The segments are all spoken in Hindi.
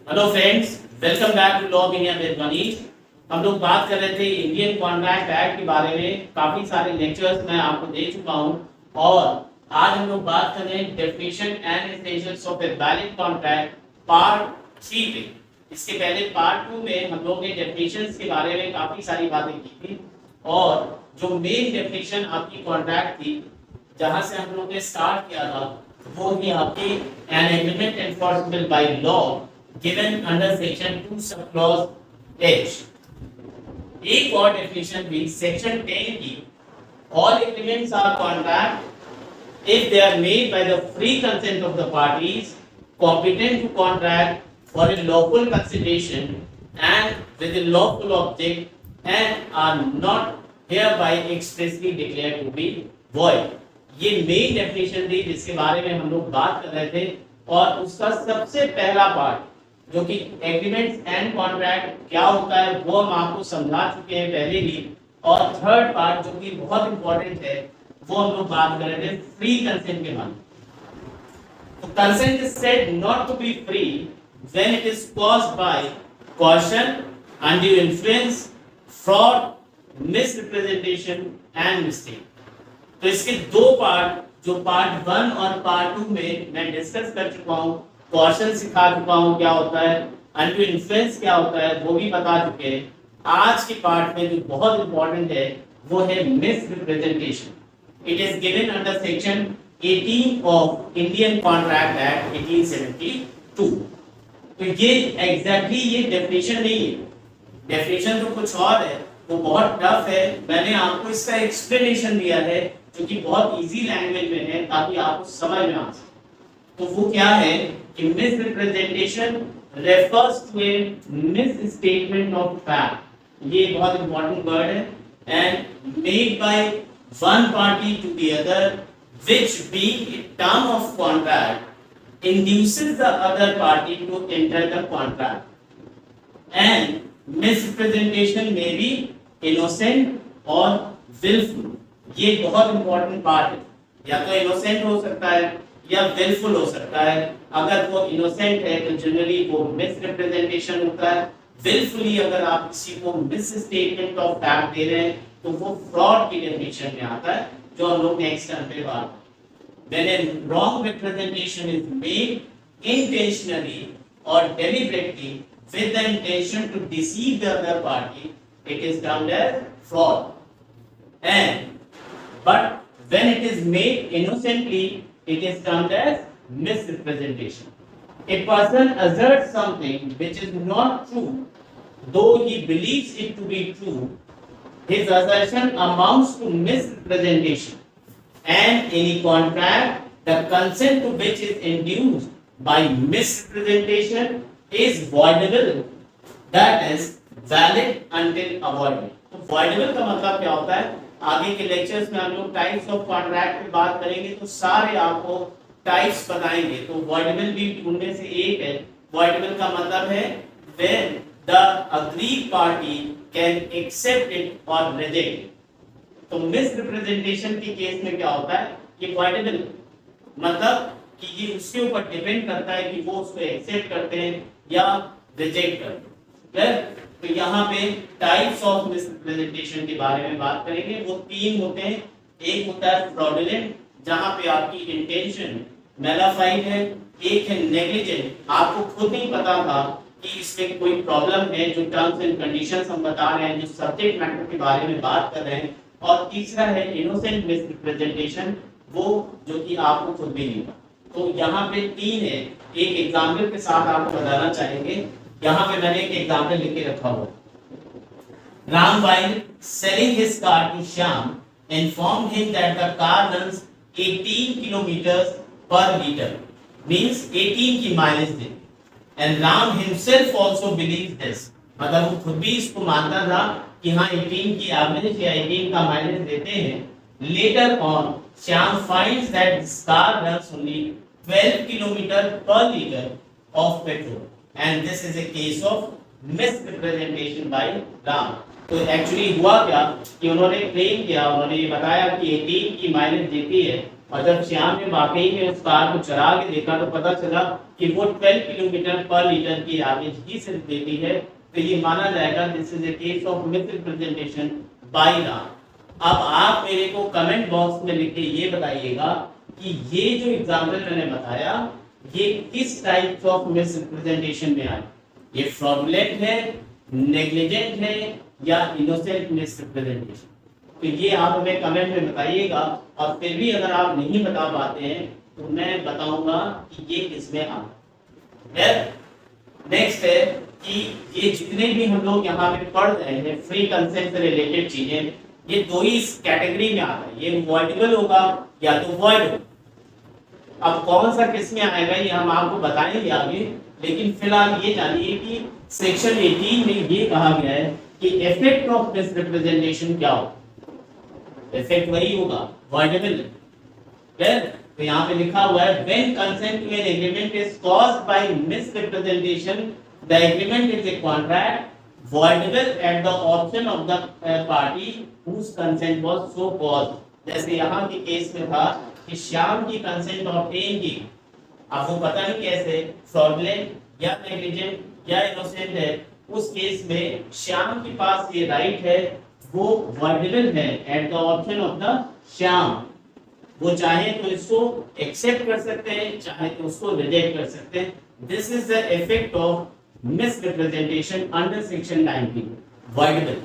Hello friends, welcome back to law of India with Manish. हम लोग बात कर रहे थे इंडियन कॉन्ट्रैक्ट एक्ट के बारे में। काफी सारे लेक्चर्स मैं आपको दे चुका हूं और आज हम लोग बात कर रहे हैं definition and essentials of a valid contract part 3 पे। इसके पहले पार्ट 2 में हम लोग ने डेफिनेशंस के बारे में काफी सारी बातें की थी और जो मेन डेफिनेशन आपकी कॉन्ट्रैक्ट थी, जहां से हम लोग ने स्टार्ट किया था, वो थी आपकी an agreement enforceable by law given under section 2 subclause H। एक और definition भी section 10 की, all agreements are contract if they are made by the free consent of the parties competent to contract for a lawful consideration and with a lawful object and are not hereby expressly declared to be void। ये main definition थी जिसके बारे में हम लोग बात कर रहे थे और उसका सबसे पहला पार्ट जो कि एग्रीमेंट्स एंड कॉन्ट्रैक्ट क्या होता है वो हम आपको समझा चुके हैं पहले भी। और थर्ड पार्ट जो कि बहुत इंपॉर्टेंट है वो हम लोग बात कर रहे थे फ्री कंसेंट के बारे में। तो consent is said not to be free when it is caused by coercion, undue influence, fraud, misrepresentation and mistake. तो इसके दो पार्ट, जो पार्ट 1 और पार्ट 2 में मैं डिस्कस कर चुका हूं, कॉशन सिखा चुका हूं क्या होता है, अनड्यू इन्फ्लुएंस क्या होता है वो भी बता चुके हैं। आज के पार्ट में जो बहुत इंपॉर्टेंट है वो है miss representation. It is given under section 18 of Indian contract act 1872। तो ये एग्जैक्टली ये डेफिनेशन नहीं है, डेफिनेशन तो कुछ और है, वो बहुत टफ है। मैंने आपको इसका एक्सप्लेनेशन दिया है जो कि बहुत इजी लैंग्वेज में है ताकि आपको समझ में आ सके। तो वो क्या है कि misrepresentation refers to a misstatement of fact. ये बहुत इंपॉर्टेंट वर्ड है। And made by one party to the other which being a term of contract induces the other party to enter the contract. And misrepresentation में बी इनोसेंट और विलफुल। ये बहुत इंपॉर्टेंट पार्ट है, या तो इनोसेंट हो सकता है या विलफुल हो सकता है। अगर वो इनोसेंट है तो जनरली वो मिस रिप्रेजेंटेशन होता है। विलफुली अगर आप किसी को miss statement of fact they रहे हैं तो वो फ्रॉड की डेफिनेशन में आता है, जो हम लोग नेक्स्ट टर्म पे बात करेंगे। When A wrong representation is made intentionally और deliberately with the intention to deceive the other party, it is termed as fraud। But when it is made innocently, it is termed as misrepresentation। A person asserts something which is not true, though he believes it to be true. His assertion amounts to misrepresentation, and any contract, the consent to which is induced by misrepresentation is voidable, that is valid until avoided। तो voidable का मतलब क्या होता है? आगे के लेक्चर्स में हम लोग टाइप्स ऑफ कॉन्ट्रैक्ट की बात करेंगे तो सारे आपको टाइप्स बताएंगे। तो voidable भी उनमें से एक है। voidable का मतलब है when the aggrieved party can accept it or reject it। तो मिसरिप्रेजेंटेशन के केस में क्या होता है? ये voidable मतलब कि ये उसके ऊपर डिपेंड करता है कि वो उसको एक्सेप्ट करते हैं या रिजेक्ट करते हैं। तो यहाँ पे टाइप्स ऑफ मिसरिप्रेजेंटेशन के बारे में बात करेंगे। वो 3 होते हैं। एक होता है फ्रॉडुलेंट, जहाँ पे आपकी इंटेंशन मैलाफाइड है। एक है नेग्लिजेंट, आपको खुद नहीं पता था कि इसमें कोई प्रॉब्लम है, जो टर्म्स एंड कंडीशंस हम बता रहे हैं, जो सब्जेक्ट मैटर के बारे में बात कर रहे हैं। और तीसरा है इनोसेंट मिसरिप्रेजेंटेशन, वो जो कि आपको खुद भी नहीं पता। तो यहाँ पे 3 है। एक एग्जाम्पल के साथ आपको बताना चाहेंगे। यहाँ पे मैंने एक एग्जाम्पल लिख के रखा हुआ। Ram while selling his car to Shyam informed him that the car runs 18 kilometers per liter, means 18 की mileage they. And Ram himself also believes this, मतलब वो खुद भी इसको मानता था कि हाँ 18 की एवरेज या 18 का माइलेज देते हैं। Later on, Shyam finds that this car runs only 12 kilometer per liter of petrol, and this is a case of misrepresentation by Ram। तो एक्चुअली हुआ क्या कि उन्होंने क्लेम किया, उन्होंने ये बताया कि 18 की माइलेज देती है, और जब श्याम ने वाकई में उस कार को चला के देखा तो पता चला कि वो 12 किलोमीटर पर लीटर की एवरेज ही सिर्फ देती है, तो ये माना जाएगा this is a case of misrepresentation by law. अब आप मेरे को कमेंट बॉक्स में लिख के ये बताइएगा कि ये जो एग्जांपल मैंने बताया ये किस टाइप ऑफ मिसरिप्रेजेंटेशन में आए, ये फ्रॉडुलेंट है, नेग्लिजेंट है या इनोसेंट मिसरिप्रेजेंटेशन। तो ये आप हमें कमेंट में बताइएगा, और फिर भी अगर आप नहीं बता पाते हैं तो मैं बताऊंगा कि ये किसमें आता है। नेक्स्ट है कि ये जितने भी हम लोग यहाँ पे पढ़ रहे हैं फ्री कंसेंट से रिलेटेड चीजें, ये दो ही कैटेगरी में आता है, ये वॉइडेबल होगा या तो वॉइड होगा। अब कौन सा किस में आएगा ये हम आपको बताएंगे आगे, लेकिन फिलहाल ये जानिए कि सेक्शन 18 में ये कहा गया है कि इफेक्ट ऑफ मिसरिप्रेजेंटेशन क्या होगा। इफेक्ट वही होगा वॉइडेबल, क्लियर। तो यहाँ पे लिखा हुआ है when consent to an agreement is caused by misrepresentation the agreement is a contract voidable at the option of the party whose consent was so caused. जैसे यहाँ के केस में था कि श्याम की कंसेंट ऑब्टेन की, अब वो पता नहीं कैसे फ्रॉडुलेंट या नेग्लिजेंट या इनोसेंट है, उस केस में श्याम के पास ये राइट है, वो वॉइडेबल है eight the option of the Shyam. वो चाहे तो इसको एक्सेप्ट कर सकते हैं, चाहे तो उसको रिजेक्ट कर सकते हैं। This is the effect of misrepresentation under section 19 voidable,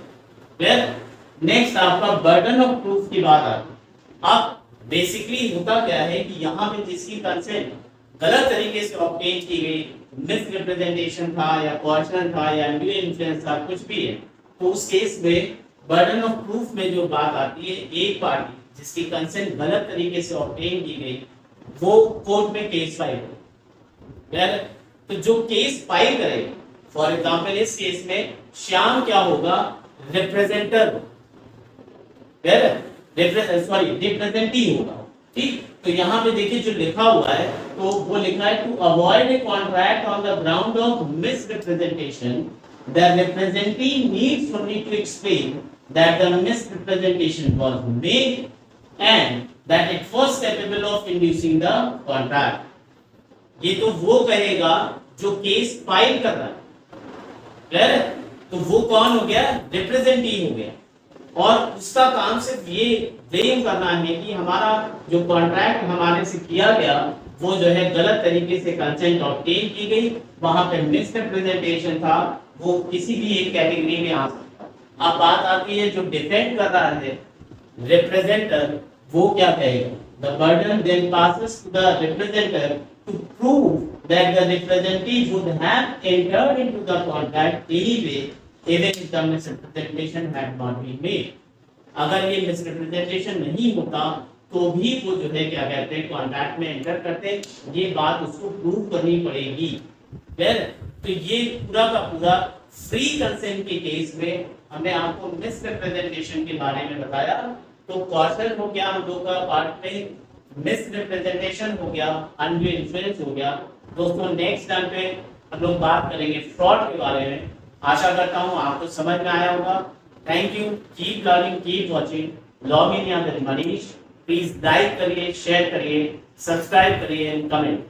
clear. Next आपका बर्डन ऑफ प्रूफ की बात आती है। अब बेसिकली होता क्या है कि यहाँ पे जिसकी कंसेंट गलत तरीके से ऑब्टेन की गई, मिसरिप्रेजेंटेशन था या कोएर्शन था या अनड्यू इन्फ्लुएंस था, कुछ भी है, तो उस केस में बर्डन ऑफ प्रूफ में जो बात आती है, एक पार्टी जिसकी कंसेंट गलत तरीके से ऑब्टेन की गई वो कोर्ट में केस फाइल करे। तो जो केस फाइल करे, फॉर एग्जांपल इस केस में श्याम क्या होगा, रिप्रेजेंटर रिप्रेजेंटेटिव होगा, ठीक। तो यहाँ पे देखिए जो लिखा हुआ है, तो वो लिखा है to avoid a contract on the ground of misrepresentation the representee needs only to explain that the misrepresentation was made and that it was capable of inducing the contract। ये तो वो कहेगा जो केस फाइल कर रहा है, क्लियर। तो वो कौन हो गया, रिप्रेजेंटेटिव हो गया, और उसका काम सिर्फ ये क्लेम करना है कि हमारा जो कॉन्ट्रैक्ट हमारे से किया गया वो जो है गलत तरीके से कंसेंट ऑब्टेन की गई, वहां पे मिसरिप्रेजेंटेशन था, वो किसी भी एक कैटेगरी में आ सकता है। अब बात आती है जो डिफेंड कर रहा है रिप्रेजेंटर, वो क्या कहेगा, the burden then passes to the representer to prove that the representative would have entered into the contract anyway even if the misrepresentation had not been made. अगर ये मिसरिप्रेजेंटेशन नहीं होता तो भी वो जो है क्या कहते हैं, कॉन्ट्रैक्ट में एंटर करते, ये बात उसको प्रूव करनी पड़ेगी, क्लियर। तो ये पूरा का पूरा फ्री कंसेंट के केस में हमने आपको मिसरिप्रेजेंटेशन के बारे में बताया। तो कॉशन हो गया हम लोग का पार्ट में, मिसरिप्रेजेंटेशन हो गया, अनड्यू इन्फ्लुएंस हो गया। दोस्तों नेक्स्ट टाइम पे हम लोग बात करेंगे फ्रॉड के बारे में। आशा करता हूँ आपको समझ में आया होगा। Thank you, keep learning, keep watching log in या मनीष। प्लीज लाइक करिए, शेयर करिए, सब्सक्राइब करिए एंड कमेंट।